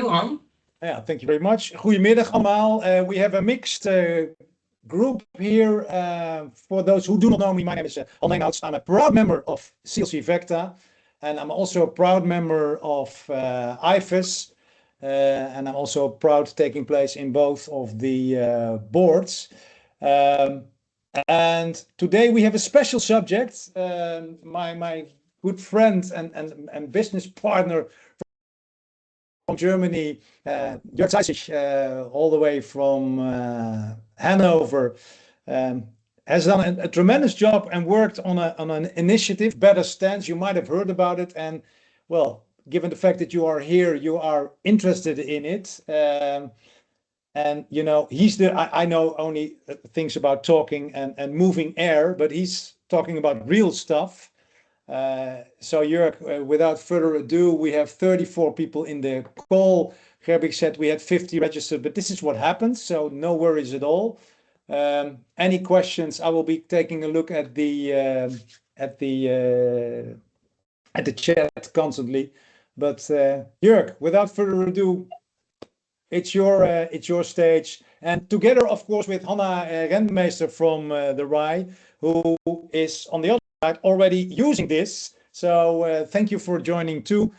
on? Yeah, thank you very much. Goedemiddag allemaal. We have a mixed group here. For those who do not know me, my name is Alain Outs. I'm a proud member of CLC-VECTA, and I'm also a proud member of IFES, and I'm also proud taking place in both of the boards. And today we have a special subject. My good friend and business partner from Germany, Jörg Zeissig, all the way from Hanover, has done a tremendous job and worked on an initiative, Better Stands. You might have heard about it, and well, given the fact that you are here, you are interested in it. And you know, I know only things about talking and moving air, but he's talking about real stuff. So Jörg, without further ado, we have 34 people in the call. Gerbig said we had 50 registered, but this is what happens, so no worries at all. Any questions? I will be taking a look at the chat constantly. But Jörg, without further ado, it's your stage, and together, of course, with Hanna Rendmeester from the RAI, who is on the other side already using this. So thank you for joining too.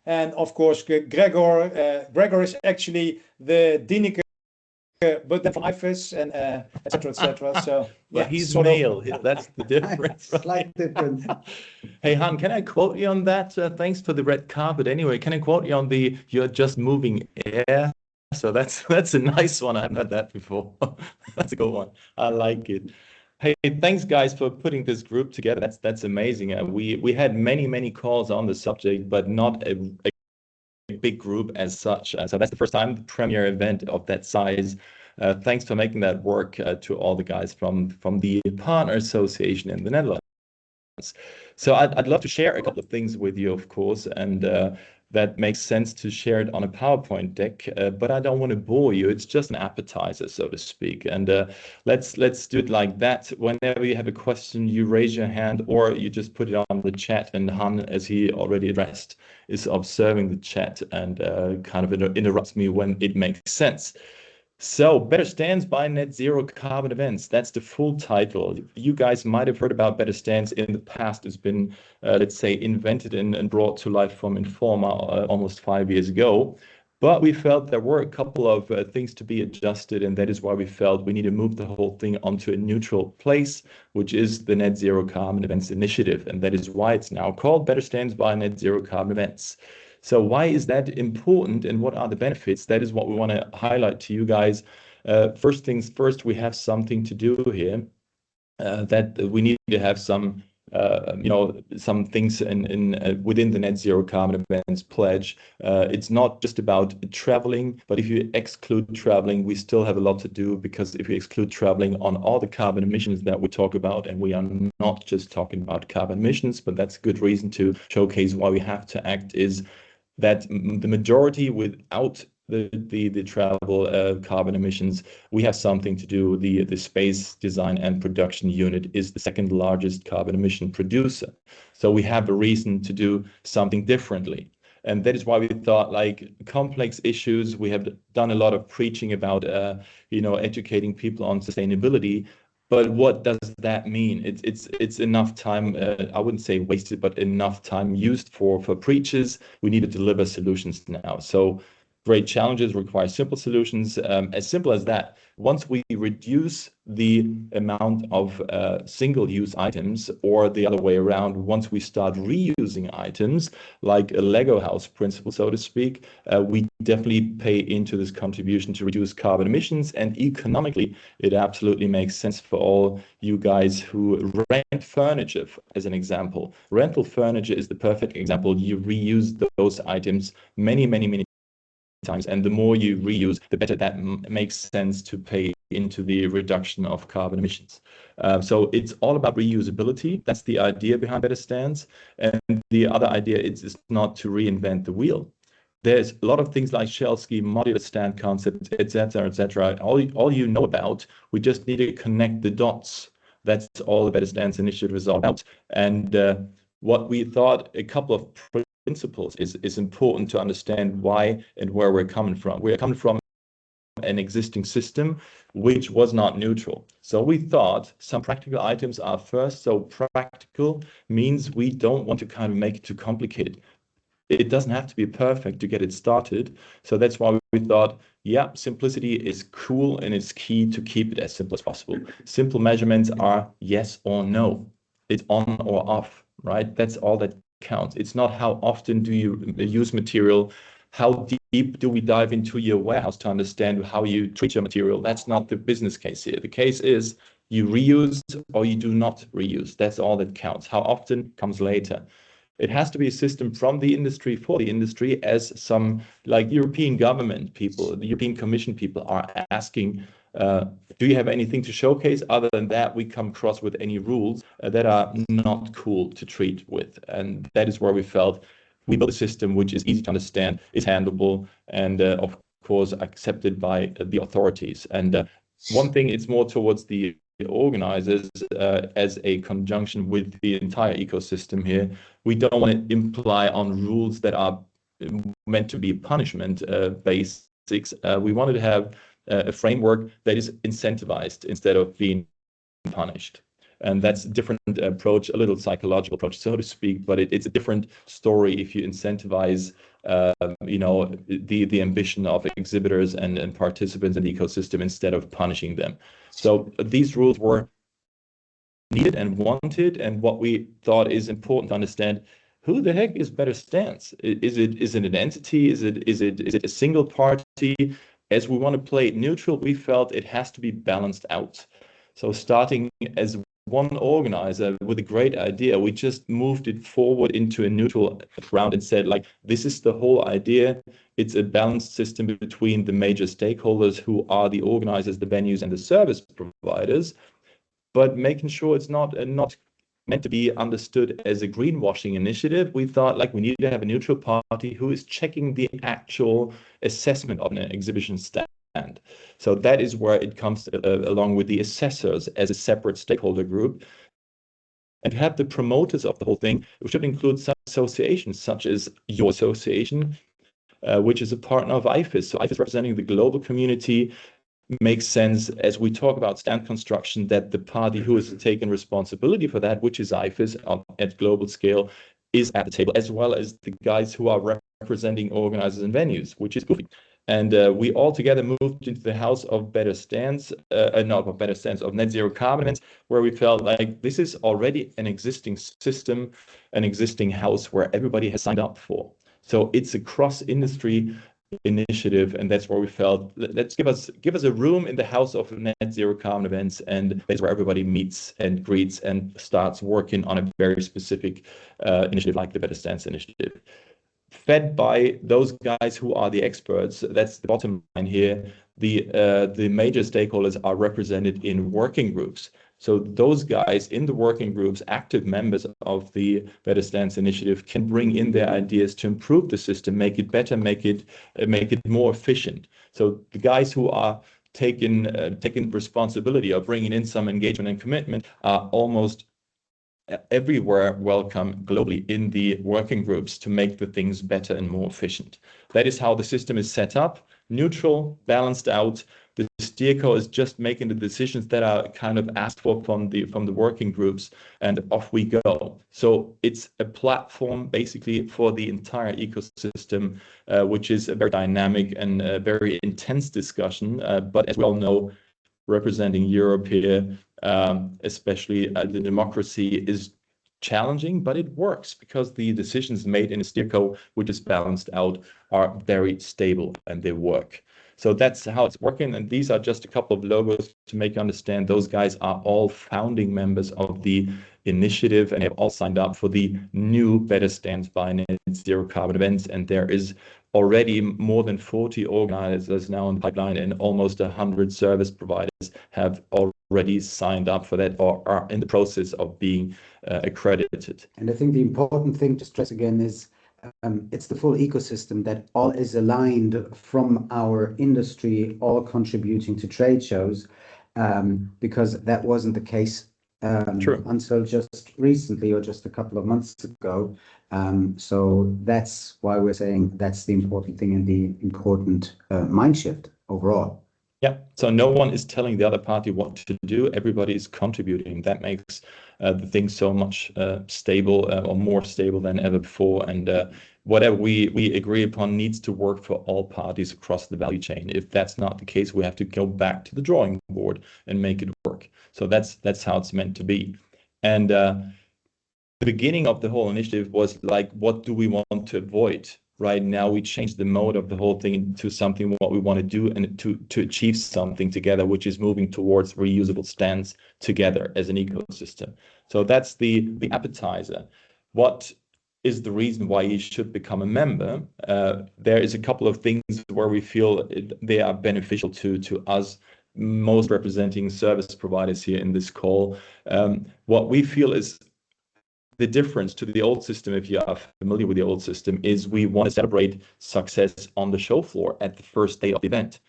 And of course, Gregor is actually the Dineke, but then from IFES and etc. etc. So yeah, he's male. That's the difference. Slight difference. Hey Han, can I quote you on that? Thanks for the red carpet. Anyway, can I quote you on the "you're just moving air"? So that's a nice one. I haven't heard that before. That's a good one. I like it. Hey, thanks guys for putting this group together. That's amazing. We had many calls on the subject, but not a big group as such. So that's the first time, the premier event of that size. Thanks for making that work to all the guys from the Partner Association in the Netherlands. So I'd love to share a couple of things with you, of course, and that makes sense to share it on a PowerPoint deck, but I don't want to bore you. It's just an appetizer, so to speak. And let's do it like that. Whenever you have a question, you raise your hand or you just put it on the chat, and Han, as he already addressed, is observing the chat and kind of interrupts me when it makes sense. So, Better Stands by Net Zero Carbon Events. That's the full title. You guys might have heard about Better Stands in the past. It's been, let's say, invented and brought to life from Informa almost 5 years ago. But we felt there were a couple of things to be adjusted, and that is why we felt we need to move the whole thing onto a neutral place, which is the Net Zero Carbon Events Initiative. And that is why it's now called Better Stands by Net Zero Carbon Events. So why is that important, and what are the benefits? That is what we want to highlight to you guys. First things first, we have something to do here, that we need to have some some things within the Net Zero Carbon Events pledge. It's not just about traveling, but if you exclude traveling, we still have a lot to do, because if you exclude traveling on all the carbon emissions that we talk about, and we are not just talking about carbon emissions, but that's a good reason to showcase why we have to act, is that the majority without the travel carbon emissions, we have something to do. The space design and production unit is the second largest carbon emission producer. So we have a reason to do something differently. And that is why we thought, like, complex issues, we have done a lot of preaching about, educating people on sustainability. But what does that mean? It's enough time, I wouldn't say wasted, but enough time used for preachers. We need to deliver solutions now. So great challenges require simple solutions, as simple as that. Once we reduce the amount of single-use items, or the other way around, once we start reusing items, like a Lego house principle, so to speak, we definitely pay into this contribution to reduce carbon emissions. And economically, it absolutely makes sense for all you guys who rent furniture, as an example. Rental furniture is the perfect example. You reuse those items many times, and the more you reuse, the better. That makes sense to pay into the reduction of carbon emissions. So it's all about reusability. That's the idea behind Better Stands. And the other idea is not to reinvent the wheel. There's a lot of things like shell scheme, modular stand concept, etc. All you know about. We just need to connect the dots. That's all the Better Stands initiative is all about. And what we thought, a couple of principles is important to understand why and where we're coming from. We're coming from an existing system which was not neutral. So we thought some practical items are first. So practical means we don't want to kind of make it too complicated. It doesn't have to be perfect to get it started. So that's why we thought, yeah, simplicity is cool and it's key to keep it as simple as possible. Simple measurements are yes or no. It's on or off, right? That's all that counts. It's not how often do you use material, how deep do we dive into your warehouse to understand how you treat your material. That's not the business case here. The case is you reuse or you do not reuse. That's all that counts. How often comes later. It has to be a system from the industry for the industry, as some like European government people, the European Commission people are asking, do you have anything to showcase? Other than that, we come across with any rules that are not cool to treat with. And that is where we felt we built a system which is easy to understand, is handleable, and of course accepted by the authorities. And one thing, it's more towards the organizers as a conjunction with the entire ecosystem here. We don't want to imply on rules that are meant to be punishment basics. We wanted to have a framework that is incentivized instead of being punished. And that's a different approach, a little psychological approach, so to speak, but it's a different story if you incentivize the ambition of exhibitors and participants in the ecosystem instead of punishing them. So these rules were needed and wanted, and what we thought is important to understand: who the heck is Better Stands? Is it an entity? Is it a single party? As we want to play it neutral, we felt it has to be balanced out. So starting as one organizer with a great idea, we just moved it forward into a neutral ground and said, like, this is the whole idea. It's a balanced system between the major stakeholders, who are the organizers, the venues, and the service providers, but making sure it's not meant to be understood as a greenwashing initiative. We thought, like, we need to have a neutral party who is checking the actual assessment of an exhibition stand. So that is where it comes along with the assessors as a separate stakeholder group. And to have the promoters of the whole thing, we should include some associations, such as your association, which is a partner of IFES. So IFES representing the global community. Makes sense as we talk about stand construction that the party who has taken responsibility for that, which is IFES at global scale, is at the table, as well as the guys who are representing organizers and venues, which is Goofy. And we all together moved into the house of Better Stands, of Net Zero Carbon Events, where we felt like this is already an existing system, an existing house where everybody has signed up for. So it's a cross-industry initiative, and that's where we felt, let's give us a room in the house of Net Zero Carbon Events, and that's where everybody meets and greets and starts working on a very specific initiative like the Better Stands initiative. Fed by those guys who are the experts. That's the bottom line here. The major stakeholders are represented in working groups. So those guys in the working groups, active members of the Better Stands initiative, can bring in their ideas to improve the system, make it better, make it more efficient. So the guys who are taking responsibility of bringing in some engagement and commitment are almost everywhere welcome globally in the working groups to make the things better and more efficient. That is how the system is set up: neutral, balanced out. The steerco is just making the decisions that are kind of asked for from the working groups, and off we go. So it's a platform basically for the entire ecosystem, which is a very dynamic and very intense discussion. But as we all know, representing Europe here, especially the democracy is challenging, but it works because the decisions made in a steerco, which is balanced out, are very stable and they work. So that's how it's working. And these are just a couple of logos to make you understand those guys are all founding members of the initiative and have all signed up for the new Better Stands by Net Zero Carbon Events. And there is already more than 40 organizers now in the pipeline, and almost 100 service providers have already signed up for that or are in the process of being accredited. And I think the important thing to stress again is it's the full ecosystem that all is aligned from our industry, all contributing to trade shows, because that wasn't the case True. until just recently or just a couple of months ago. So that's why we're saying that's the important thing and the important mind shift overall. Yeah, so no one is telling the other party what to do. Everybody is contributing. That makes the thing so much stable or more stable than ever before. And whatever we agree upon needs to work for all parties across the value chain. If that's not the case, we have to go back to the drawing board and make it work. So that's how it's meant to be. And the beginning of the whole initiative was like, what do we want to avoid? Right now, we changed the mode of the whole thing into something what we want to do and to achieve something together, which is moving towards reusable stands together as an ecosystem. So that's the appetizer. What is the reason why you should become a member? There is a couple of things where we feel they are beneficial to us, most representing service providers here in this call. What we feel is the difference to the old system, if you are familiar with the old system, is we want to celebrate success on the show floor at the first day of the event.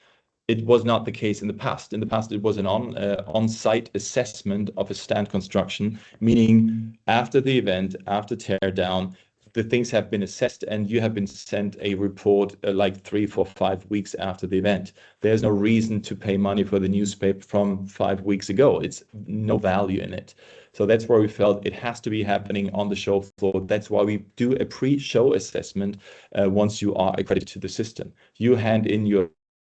It was not the case in the past. In the past, it was an on-site assessment of a stand construction, meaning after the event, after teardown, the things have been assessed and you have been sent a report like 3, 4, 5 weeks after the event. There's no reason to pay money for the newspaper from 5 weeks ago. It's no value in it. So that's where we felt it has to be happening on the show floor. That's why we do a pre-show assessment once you are accredited to the system. You hand in your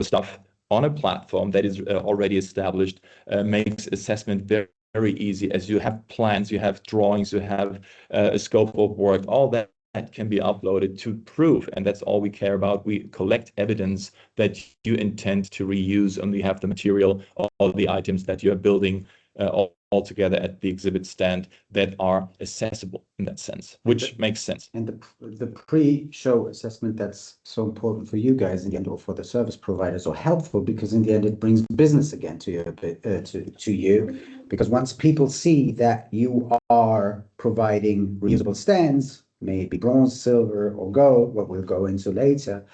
stuff on a platform that is already established, makes assessment very easy, as you have plans, you have drawings, you have a scope of work, all that can be uploaded to prove, and that's all we care about. We collect evidence that you intend to reuse, and we have the material, all the items that you're building all together at the exhibit stand that are accessible in that sense, which makes sense. And the pre-show assessment, that's so important for you guys in the end, or for the service providers, or helpful, because in the end it brings business again to you, because once people see that you are providing reusable stands, maybe bronze, silver, or gold, what we'll go into later,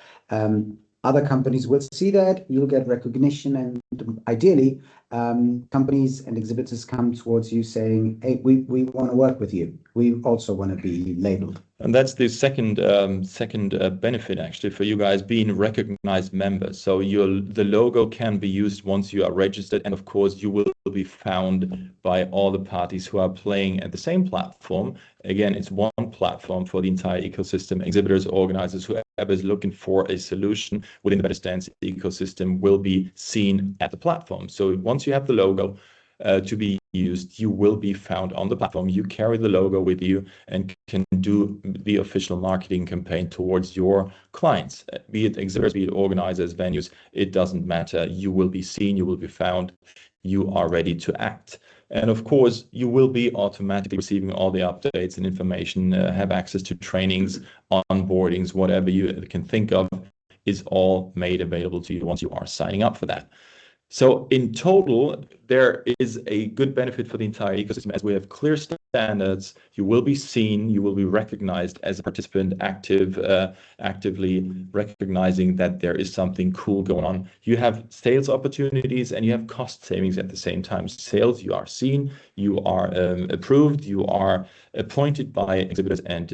other companies will see that, you'll get recognition, and ideally companies and exhibitors come towards you saying, hey, we want to work with you. We also want to be labeled. And that's the second benefit actually for you guys, being recognized members. So the logo can be used once you are registered, and of course you will be found by all the parties who are playing at the same platform. Again, it's one platform for the entire ecosystem. Exhibitors, organizers, whoever is looking for a solution within the Better Stands ecosystem will be seen at the platform. So once you have the logo to be used, you will be found on the platform. You carry the logo with you and can do the official marketing campaign towards your clients, be it exhibitors, be it organizers, venues. It doesn't matter. You will be seen, you will be found, you are ready to act. And of course, you will be automatically receiving all the updates and information, have access to trainings, onboardings, whatever you can think of is all made available to you once you are signing up for that. So in total, there is a good benefit for the entire ecosystem, as we have clear standards. You will be seen, you will be recognized as a participant, actively recognizing that there is something cool going on. You have sales opportunities and you have cost savings at the same time. Sales, you are seen, you are approved, you are appointed by exhibitors and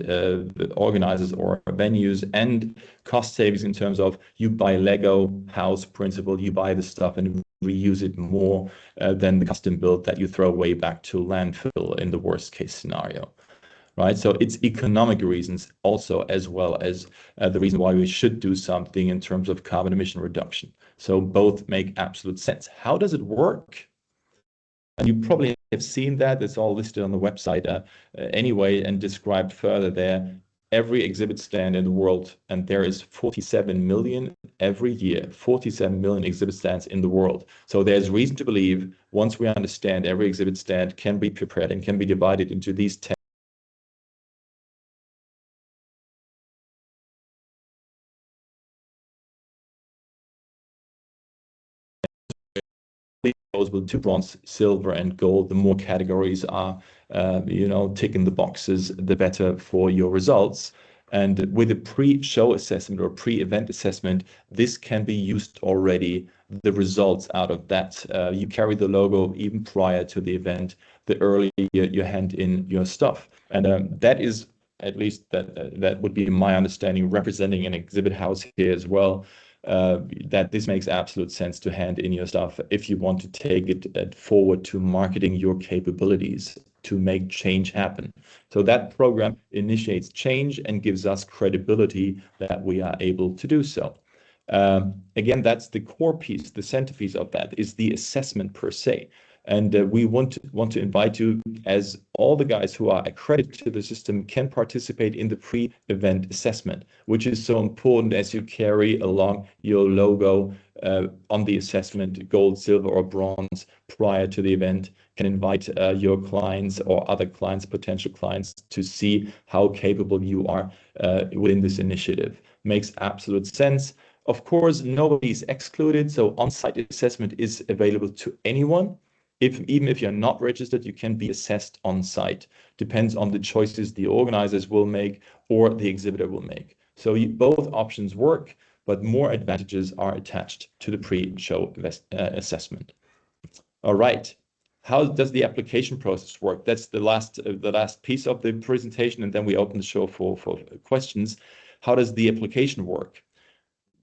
organizers or venues, and cost savings in terms of you buy Lego house principle, you buy the stuff and reuse it more than the custom build that you throw way back to landfill in the worst case scenario, right? So it's economic reasons also, as well as the reason why we should do something in terms of carbon emission reduction. So both make absolute sense. How does it work? And you probably have seen that. It's all listed on the website anyway and described further there. Every exhibit stand in the world, and there is 47 million every year, 47 million exhibit stands in the world. So there's reason to believe, once we understand every exhibit stand can be prepared and can be divided into these 10 goes with 2 bronze, silver, and gold. The more categories are, ticking the boxes, the better for your results. And with a pre-show assessment or pre-event assessment, this can be used already, the results out of that. You carry the logo even prior to the event, the earlier you hand in your stuff. And that is, at least that would be my understanding, representing an exhibit house here as well, that this makes absolute sense to hand in your stuff if you want to take it forward to marketing your capabilities to make change happen. So that program initiates change and gives us credibility that we are able to do so. Again, that's the core piece, the centerpiece of that is the assessment per se. And we want to invite you, as all the guys who are accredited to the system can participate in the pre-event assessment, which is so important as you carry along your logo on the assessment, gold, silver, or bronze prior to the event, can invite your clients or other clients, potential clients, to see how capable you are within this initiative. Makes absolute sense. Of course, nobody is excluded, so on-site assessment is available to anyone. Even if you're not registered, you can be assessed on site. Depends on the choices the organizers will make or the exhibitor will make. So both options work, but more advantages are attached to the pre-show assessment. All right. How does the application process work? That's the last piece of the presentation, and then we open the show for questions. How does the application work?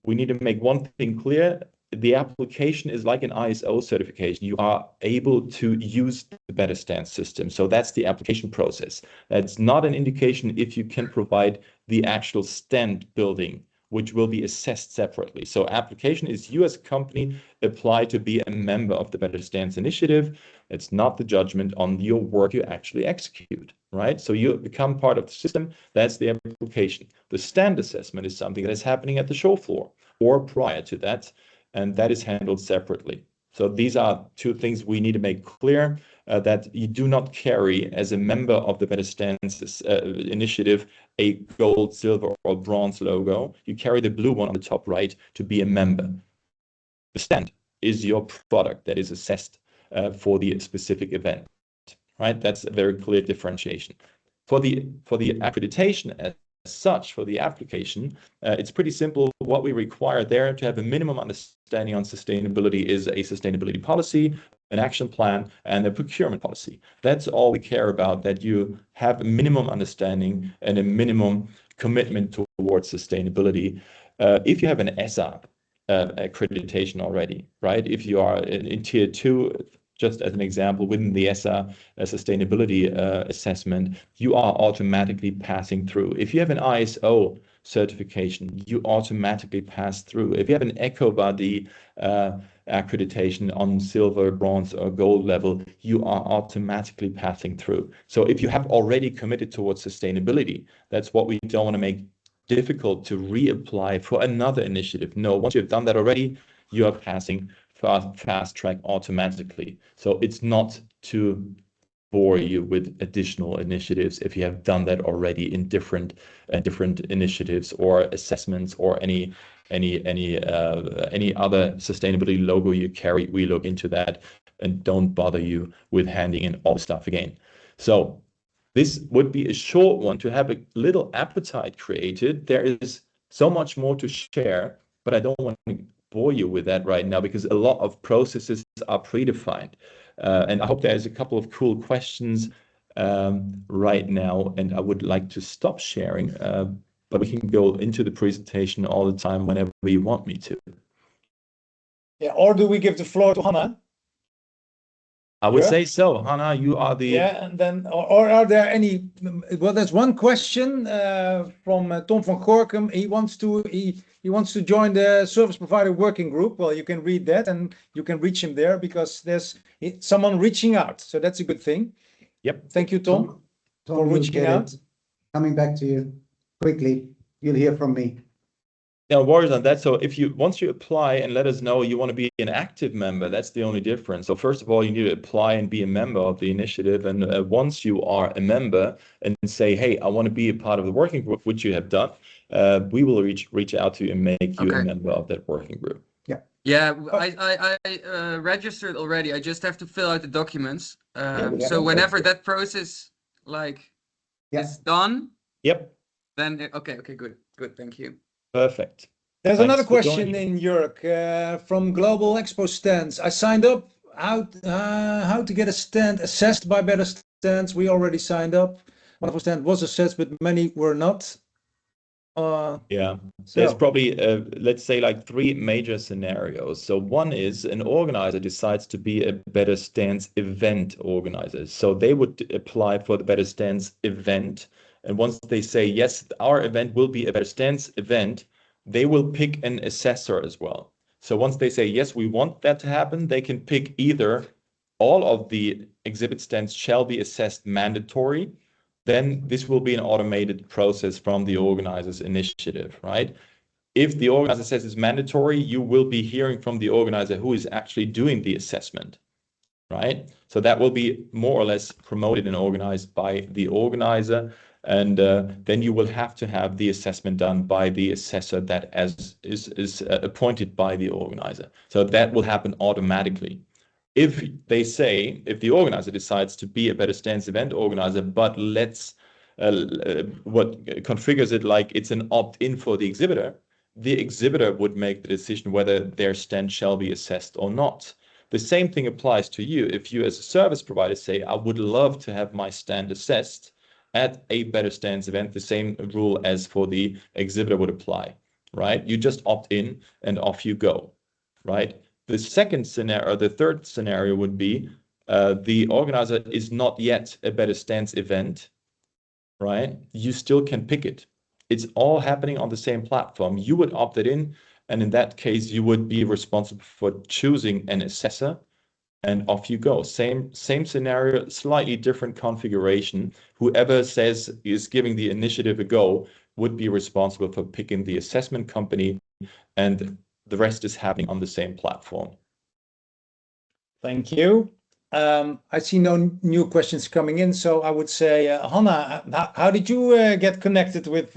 We need to make one thing clear. The application is like an ISO certification. You are able to use the Better Stands system. So that's the application process. That's not an indication if you can provide the actual stand building, which will be assessed separately. So application is you as a company apply to be a member of the Better Stands initiative. It's not the judgment on your work you actually execute, right? So you become part of the system. That's the application. The stand assessment is something that is happening at the show floor or prior to that, and that is handled separately. So these are two things we need to make clear, that you do not carry as a member of the Better Stands initiative a gold, silver, or bronze logo. You carry the blue one on the top right to be a member. The stand is your product that is assessed for the specific event, right? That's a very clear differentiation. For the accreditation as such, for the application, it's pretty simple. What we require there to have a minimum understanding on sustainability is a sustainability policy, an action plan, and a procurement policy. That's all we care about, that you have a minimum understanding and a minimum commitment towards sustainability. If you have an ESA accreditation already, right? If you are in tier 2, just as an example, within the ESA sustainability assessment, you are automatically passing through. If you have an ISO certification, you automatically pass through. If you have an EcoVadis accreditation on silver, bronze, or gold level, you are automatically passing through. So if you have already committed towards sustainability, that's what we don't want to make difficult to reapply for another initiative. No, once you've done that already, you are passing fast track automatically. So it's not to bore you with additional initiatives if you have done that already in different initiatives or assessments or any other sustainability logo you carry. We look into that and don't bother you with handing in all the stuff again. So this would be a short one to have a little appetite created. There is so much more to share, but I don't want to bore you with that right now because a lot of processes are predefined. And I hope there's a couple of cool questions right now, and I would like to stop sharing, but we can go into the presentation all the time whenever you want me to. Yeah, or do we give the floor to Hannah? I would say so. Hannah, you are the... Yeah, and then, or are there any... Well, there's one question from Tom van Gorkum. He wants to join the service provider working group. Well, you can read that and you can reach him there because there's someone reaching out. So that's a good thing. Yep. Thank you, Tom for reaching out. Coming back to you quickly. You'll hear from me. No worries on that. So once you apply and let us know you want to be an active member, that's the only difference. So first of all, you need to apply and be a member of the initiative. And once you are a member and say, hey, I want to be a part of the working group, which you have done, we will reach out to you and make you a member of that working group. Yeah, I registered already. I just have to fill out the documents. So whenever that process is done. Yep. Then okay, good. Thank you. Perfect. There's Thanks another for question joining. in Jörg from Global Expo Stands. I signed up. How to get a stand assessed by Better Stands? We already signed up. One of our stand was assessed, but many were not. Yeah, So there's probably, let's say, like 3 major scenarios. So one is an organizer decides to be a Better Stands event organizer. So they would apply for the Better Stands event. And once they say, yes, our event will be a Better Stands event, they will pick an assessor as well. So once they say, yes, we want that to happen, they can pick either all of the exhibit stands shall be assessed mandatory. Then this will be an automated process from the organizer's initiative, right? If the organizer says it's mandatory, you will be hearing from the organizer who is actually doing the assessment, right? So that will be more or less promoted and organized by the organizer. And then you will have to have the assessment done by the assessor that is appointed by the organizer. So that will happen automatically. If the organizer decides to be a Better Stands event organizer, but what configures it like it's an opt-in for the exhibitor would make the decision whether their stand shall be assessed or not. The same thing applies to you. If you as a service provider say, I would love to have my stand assessed at a Better Stands event, the same rule as for the exhibitor would apply, right? You just opt in and off you go, right? The second scenario, or the third scenario would be the organizer is not yet a Better Stands event, right? You still can pick it. It's all happening on the same platform. You would opt it in, and in that case, you would be responsible for choosing an assessor, and off you go. Same scenario, slightly different configuration. Whoever says is giving the initiative a go would be responsible for picking the assessment company, and the rest is happening on the same platform. thank you. I see no new questions coming in, so I would say, Hannah, how did you get connected with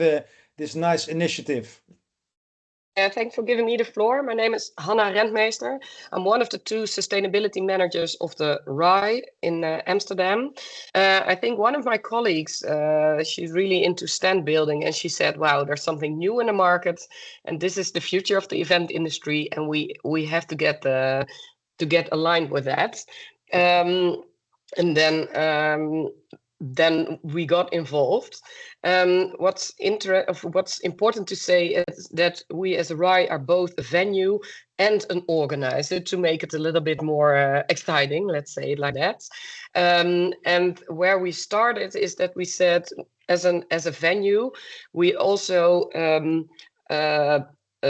this nice initiative? Thanks for giving me the floor. My name is Hannah Rentmeester. I'm one of the 2 sustainability managers of the RAI in Amsterdam. I think one of my colleagues, she's really into stand building, and she said, wow, there's something new in the market, and this is the future of the event industry, and we have to get aligned with that. And then we got involved. What's important to say is that we as a RAI are both a venue and an organizer to make it a little bit more exciting, let's say it like that. And where we started is that we said, as a venue, we also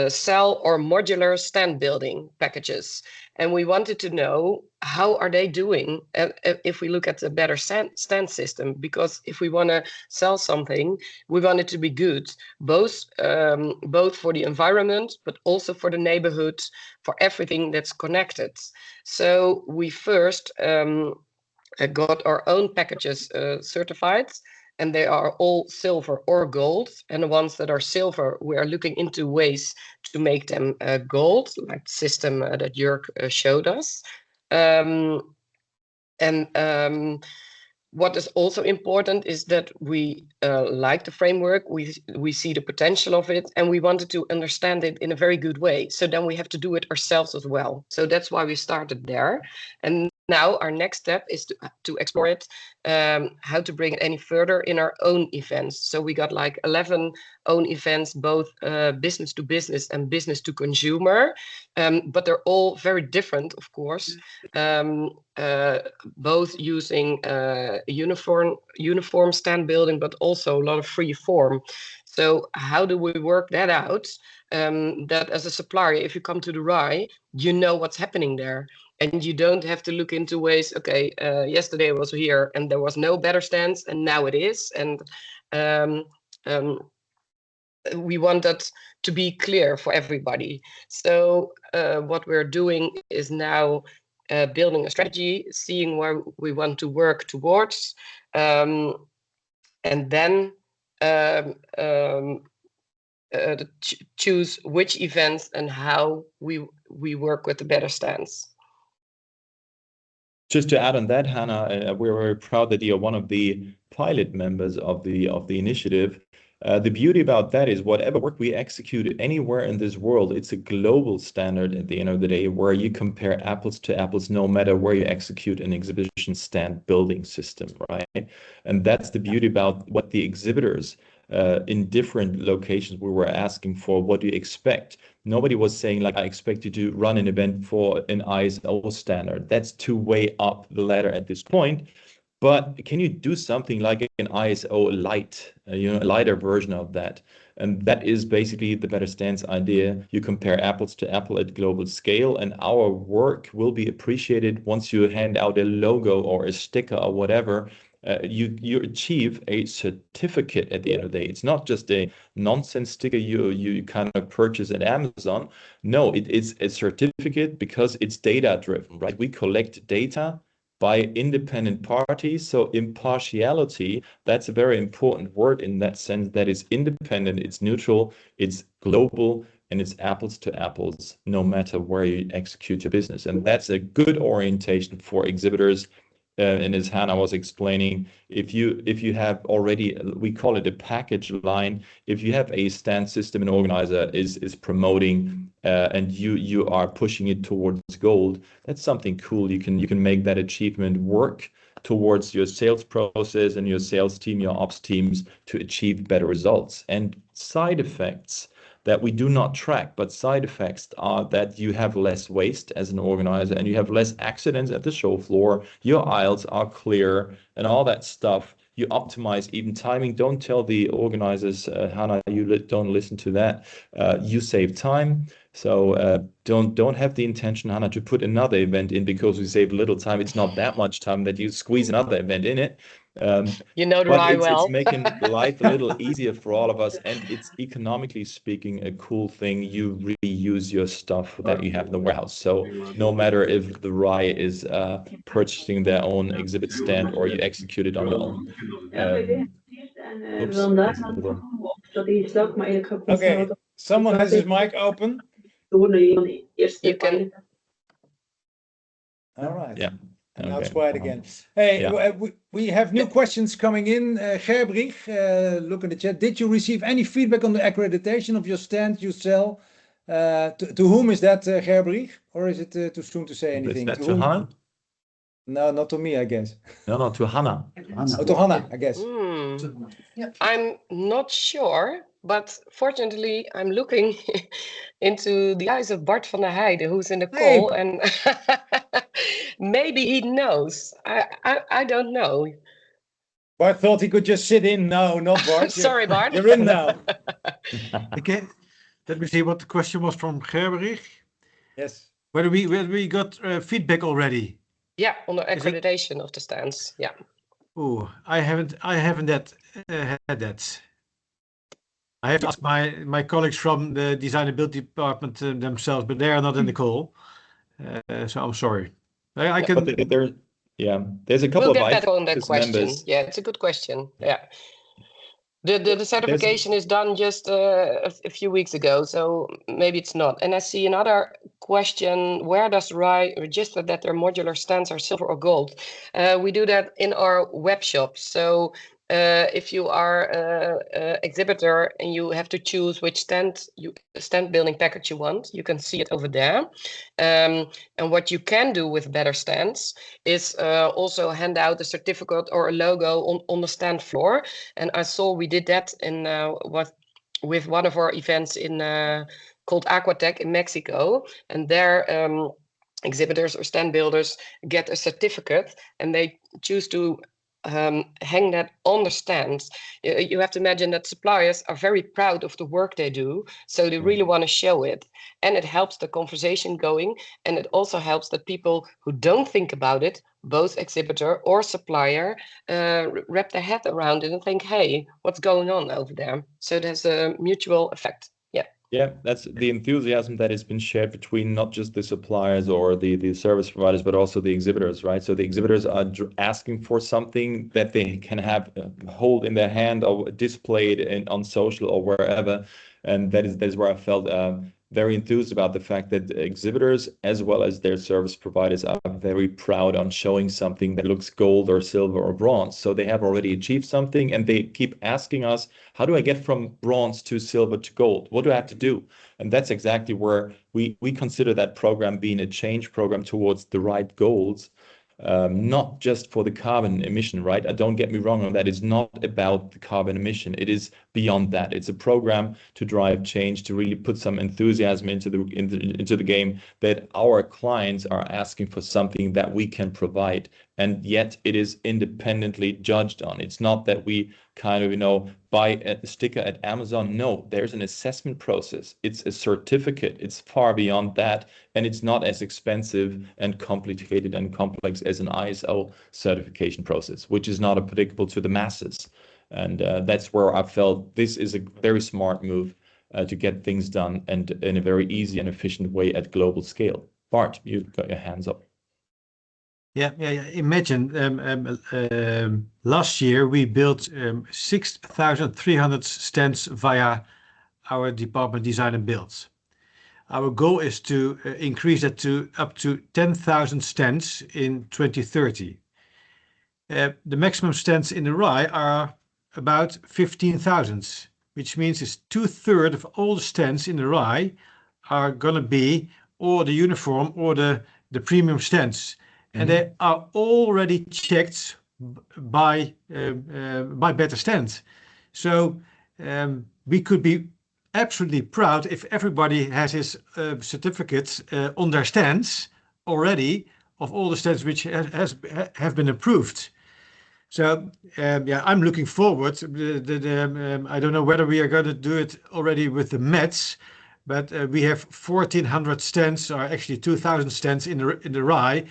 sell our modular stand building packages. And we wanted to know, how are they doing if we look at the Better Stand system? Because if we want to sell something, we want it to be good, both for the environment, but also for the neighborhood, for everything that's connected. So we first got our own packages certified, and they are all silver or gold. And the ones that are silver, we are looking into ways to make them gold, like the system that Jörg showed us. What is also important is that we like the framework, we see the potential of it, and we wanted to understand it in a very good way. So then we have to do it ourselves as well. So that's why we started there. And now our next step is to explore it, how to bring it any further in our own events. So we got like 11 own events, both business to business and business to consumer, but they're all very different, of course, both using uniform stand building, but also a lot of free form. So how do we work that out? That as a supplier, if you come to the RAI, you know what's happening there. And you don't have to look into ways, okay, yesterday I was here and there was no Better Stands, and now it is. And we want that to be clear for everybody. So what we're doing is now building a strategy, seeing where we want to work towards, and then choose which events and how we work with the Better Stands. Just to add on that, Hannah, we're very proud that you're one of the pilot members of the initiative. The beauty about that is whatever work we execute anywhere in this world, it's a global standard at the end of the day where you compare apples to apples, no matter where you execute an exhibition stand building system, right? And that's the beauty about what the exhibitors in different locations we were asking for. What do you expect? Nobody was saying like, I expect you to run an event for an ISO standard. That's too way up the ladder at this point. But can you do something like an ISO light, a lighter version of that? And that is basically the Better Stands idea. You compare apples to apple at global scale, and our work will be appreciated once you hand out a logo or a sticker or whatever. You achieve a certificate at the end of the day. It's not just a nonsense sticker you kind of purchase at Amazon. No, it is a certificate because it's data driven, right? We collect data by independent parties. So impartiality, that's a very important word in that sense, that is independent, it's neutral, it's global, and it's apples to apples, no matter where you execute your business. And that's a good orientation for exhibitors. And as Hannah was explaining, if you have already, we call it a package line. If you have a stand system, an organizer is promoting, and you are pushing it towards gold, that's something cool. You can make that achievement work towards your sales process and your sales team, your ops teams, to achieve better results. And side effects that we do not track, but side effects are that you have less waste as an organizer and you have less accidents at the show floor. Your aisles are clear and all that stuff. You optimize even timing. Don't tell the organizers, Hannah, don't listen to that. You save time. So don't have the intention, Hannah, to put another event in because we save little time. It's not that much time that you squeeze another event in it. You know the But rye well. it's making life a little easier for all of us, and it's economically speaking a cool thing. You reuse your stuff that you have in the warehouse. So no matter if the rye is purchasing their own exhibit stand or you execute it on your own. Oops, there's a little. Okay, someone has his mic open. You can. All right. Yeah. And now it's Okay. quiet again. Hey, Yeah. we have new questions coming in. Gerbrich, look in the chat. Did you receive any feedback on the accreditation of your stand you sell? To whom is that, Gerbrich? Or is it too soon to say anything? Is that To to whom? Hannah? No, not to me, I guess. No, to Hannah. Oh, to Hannah, I guess. I'm not sure, but fortunately, I'm looking into the eyes of Bart van der Heijden, who's in the call, and maybe he knows. I don't know. Bart thought he could just sit in. No, not Bart. Sorry, Bart. You're in now. Okay, let me see what the question was from Gerberich. Yes. Whether we got feedback already. Yeah, on the accreditation of the stands. Yeah. Oh, I haven't had that. I have to ask my colleagues from the designability department themselves, but they are not in the call, so I'm sorry. I can. But there's a couple We'll of get back on that IFES question. members. Yeah, it's a good question. Yeah. The certification is done just a few weeks ago, so maybe it's not. And I see another question: where does RAI register that their modular stands are silver or gold? We do that in our web shop. So if you are an exhibitor and you have to choose which stand building package you want, you can see it over there. And what you can do with Better Stands is also hand out a certificate or a logo on the stand floor. And I saw we did that in with one of our events in called Aquatech in Mexico, and there exhibitors or stand builders get a certificate and they choose to hang that on the stands. You have to imagine that suppliers are very proud of the work they do, so they really want to show it, and it helps the conversation going, and it also helps that people who don't think about it, both exhibitor or supplier, wrap their head around it and think, hey, what's going on over there? So there's a mutual effect. Yeah, that's the enthusiasm that has been shared between not just the suppliers or the service providers, but also the exhibitors, right? So the exhibitors are asking for something that they can have hold in their hand or displayed on social or wherever. And that is where I felt very enthused about the fact that the exhibitors as well as their service providers are very proud on showing something that looks gold or silver or bronze. So they have already achieved something, and they keep asking us, how do I get from bronze to silver to gold? What do I have to do? And that's exactly where we consider that program being a change program towards the right goals. Not just for the carbon emission, right? Don't get me wrong on that. It's not about the carbon emission. It is beyond that. It's a program to drive change, to really put some enthusiasm into the game, that our clients are asking for something that we can provide, and yet it is independently judged on. It's not that we kind of, buy a sticker at Amazon. No, there's an assessment process. It's a certificate. It's far beyond that, and it's not as expensive and complicated and complex as an ISO certification process, which is not applicable to the masses. And that's where I felt this is a very smart move to get things done, and in a very easy and efficient way at global scale. Bart, you've got your hands up. Yeah. Imagine last year we built 6,300 stands via our department Design and Build. Our goal is to increase that to up to 10,000 stands in 2030. The maximum stands in the RAI are about 15,000, which means it's 2/3 of all the stands in the RAI are gonna be or the uniform or the premium stands. And they are already checked by Better Stands. So we could be absolutely proud if everybody has his certificates on their stands already, of all the stands which have been approved. So I'm looking forward. I don't know whether we are going to do it already with the Mets, but we have 1,400 stands, or actually 2,000 stands in the RAI,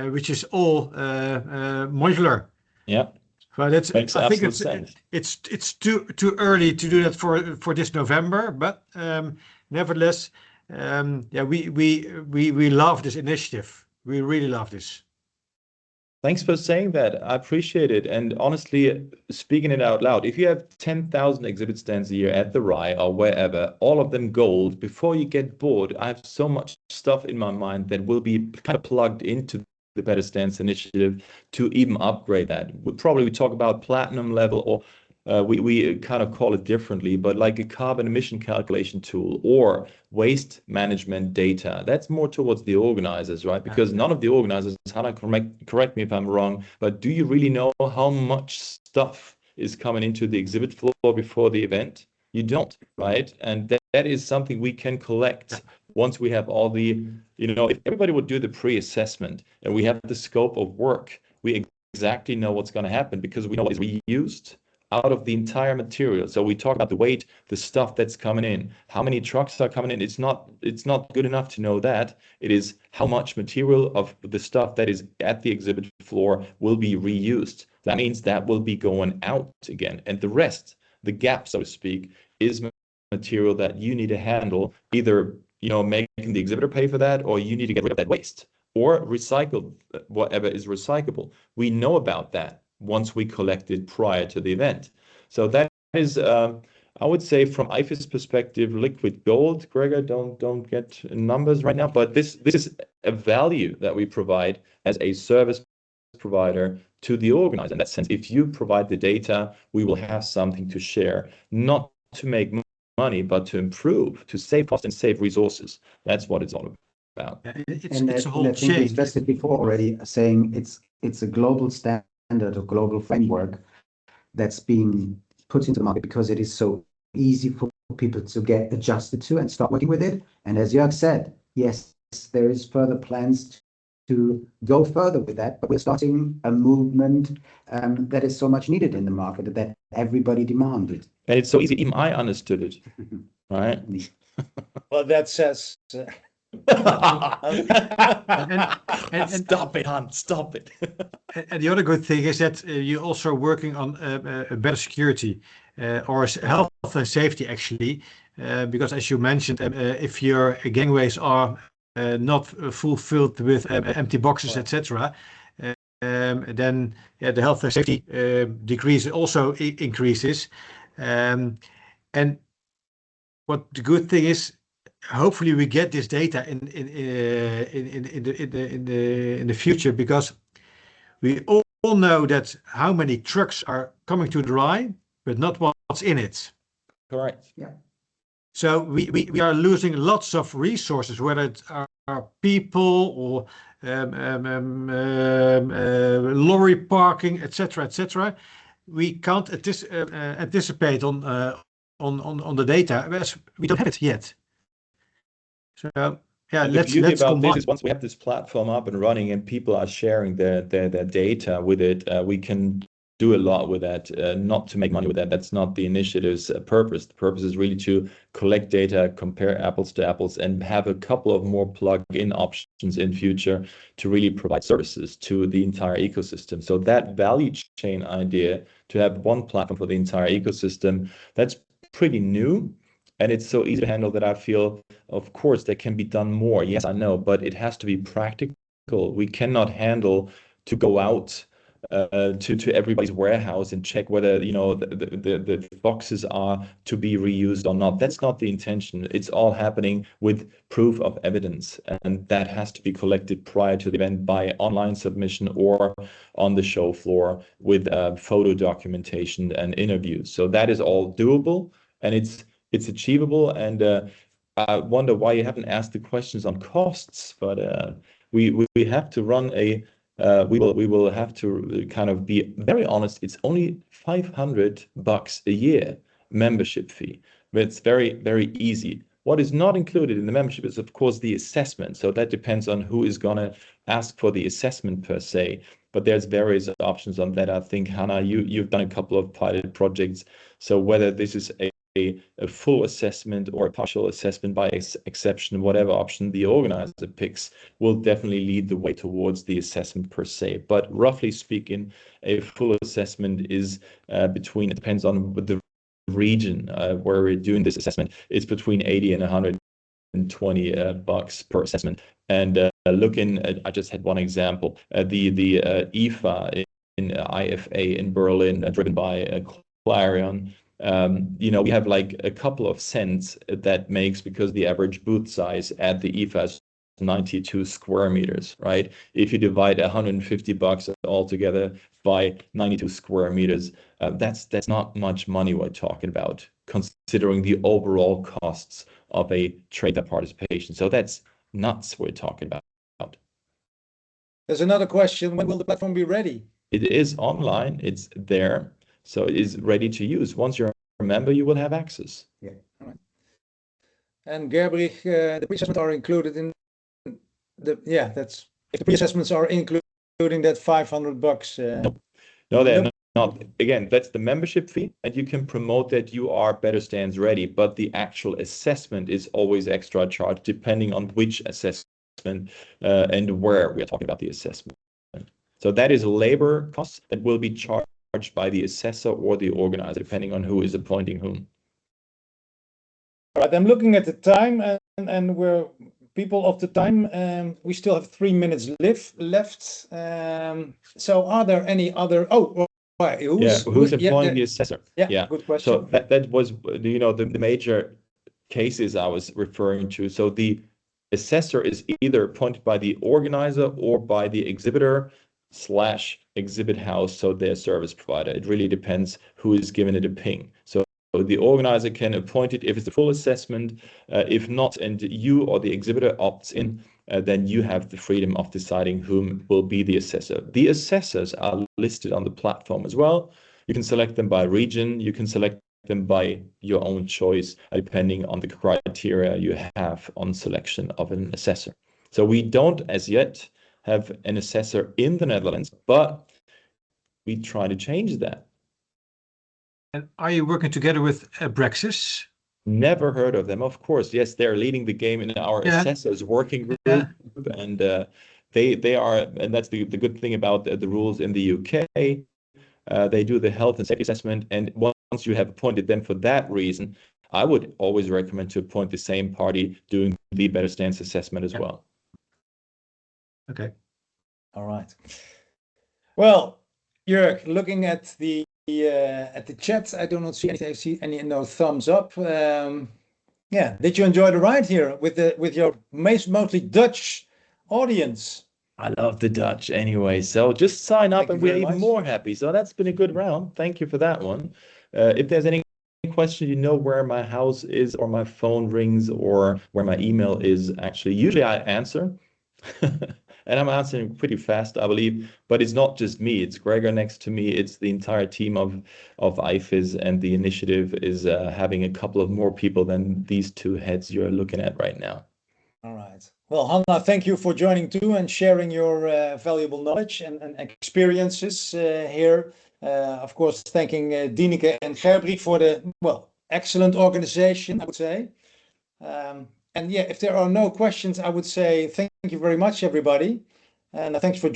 which is all modular. Yeah. But I think sense. it's too early to do that for this November. But nevertheless, we love this initiative. We really love this. Thanks for saying that. I appreciate it. And honestly, speaking it out loud, if you have 10,000 exhibit stands a year at the RAI or wherever, all of them gold, before you get bored, I have so much stuff in my mind that will be kind of plugged into the Better Stands initiative to even upgrade that. We probably talk about platinum level, or we kind of call it differently, but like a carbon emission calculation tool or waste management data. That's more towards the organizers, right? Because none of the organizers, Hannah, correct me if I'm wrong, but do you really know how much stuff is coming into the exhibit floor before the event? You don't, right? And that is something we can collect once we have all the, if everybody would do the pre-assessment and we have the scope of work, we exactly know what's going to happen because we know what is reused out of the entire material. So we talk about the weight, the stuff that's coming in, how many trucks are coming in. It's not good enough to know that. It is how much material of the stuff that is at the exhibit floor will be reused. That means that will be going out again. And the rest, the gap, so to speak, is material that you need to handle, either making the exhibitor pay for that, or you need to get rid of that waste or recycle whatever is recyclable. We know about that once we collect it prior to the event. So that is, I would say, from IFES perspective, liquid gold. Gregor, don't get numbers right now, but this is a value that we provide as a service provider to the organizer. In that sense, if you provide the data, we will have something to share, not to make money, but to improve, to save costs and save resources. That's what it's all about. It's a whole I think we chain. stressed it before already, saying it's a global standard or global framework that's being put into the market because it is so easy for people to get adjusted to and start working with it. And as Jörg said, yes, there is further plans to go further with that, but we're starting a movement that is so much needed in the market that everybody demanded. And it's so easy, even I understood it, right? Well, that says. Stop it, Han, stop it. And the other good thing is that you're also working on better security or health and safety, actually, because as you mentioned, if your gangways are not fulfilled with empty boxes, etc., then the health and safety decrease also increases. And what the good thing is, hopefully we get this data in the future, because we all know that how many trucks are coming to the Rhine, but not what's in it. Correct. So we are losing lots of resources, whether it's our people or lorry parking, etc., etc. We can't anticipate on the data, as we don't have it yet. So yeah, And the beauty let's about combine. this is once we have this platform up and running and people are sharing their data with it, we can do a lot with that, not to make money with that. That's not the initiative's purpose. The purpose is really to collect data, compare apples to apples, and have a couple of more plug-in options in future to really provide services to the entire ecosystem. So that value chain idea, to have one platform for the entire ecosystem, that's pretty new. And it's so easy to handle that I feel, of course, there can be done more. Yes, I know, but it has to be practical. We cannot handle to go out to everybody's warehouse and check whether the boxes are to be reused or not. That's not the intention. It's all happening with proof of evidence, and that has to be collected prior to the event by online submission or on the show floor with photo documentation and interviews. So that is all doable, and it's achievable. And I wonder why you haven't asked the questions on costs, but we have to run a we will have to kind of be very honest. It's only $500 a year membership fee. But it's very, very easy. What is not included in the membership is, of course, the assessment. So that depends on who is going to ask for the assessment per se. But there's various options on that. I think, Hannah, you've done a couple of pilot projects. So whether this is a full assessment or a partial assessment by exception, whatever option the organizer picks, will definitely lead the way towards the assessment per se. But roughly speaking, a full assessment is it depends on the region where we're doing this assessment, it's between 80 and 120 bucks per assessment. And looking at, I just had one example, the IFA in IFA in Berlin, driven by Clarion. We have like a couple of cents that makes, because the average booth size at the IFA is 92 square meters, right? If you divide $150 altogether by 92 square meters, that's not much money we're talking about, considering the overall costs of a trader participation. So that's nuts we're talking about. There's another question. When will the platform be ready? It is online. It's there. So it is ready to use. Once you're a member, you will have access. Yeah. All right. And Gerbrich, the pre-assessments are included in that's if the pre-assessments are including that $500. No, they're not. Again, that's the membership fee, and you can promote that you are Better Stands ready, but the actual assessment is always extra charge, depending on which assessment and where we are talking about the assessment. So that is labor costs that will be charged by the assessor or the organizer, depending on who is appointing whom. All right, I'm looking at the time, and we're people of the time. We still have 3 minutes left. So are there any other? Who's employing the assessor? Yeah, good question. So that was the major cases I was referring to. So the assessor is either appointed by the organizer or by the exhibitor/exhibit house, so their service provider. It really depends who is giving it a ping. So the organizer can appoint it if it's the full assessment. If not, and you or the exhibitor opts in, then you have the freedom of deciding whom will be the assessor. The assessors are listed on the platform as well. You can select them by region. You can select them by your own choice, depending on the criteria you have on selection of an assessor. So we don't, as yet, have an assessor in the Netherlands, but we try to change that. And are you working together with Brexis? Never heard of them. Of course, yes, they're leading the game in our assessors working group, and they are, and that's the good thing about the rules in the UK. They do the health and safety assessment, and once you have appointed them for that reason, I would always recommend to appoint the same party doing the Better Stance assessment as well. Okay. All right. Well, Jörg, looking at the chat, I do not see anything. I see any thumbs up. Yeah. Did you enjoy the ride here with your mostly Dutch audience? I love the Dutch anyway. So just sign up Thank you and we're very even much. more happy. So that's been a good round. Thank you for that one. If there's any question, you know where my house is or my phone rings or where my email is, actually, usually I answer. And I'm answering pretty fast, I believe. But it's not just me. It's Gregor next to me. It's the entire team of IFES, and the initiative is having a couple of more people than these two heads you're looking at right now. All right. Well, Hanna, thank you for joining too and sharing your valuable knowledge and experiences here. Of course, thanking Dieneke and Gerbrie for the, well, excellent organization, I would say. And yeah, if there are no questions, I would say thank you very much, everybody. And thanks for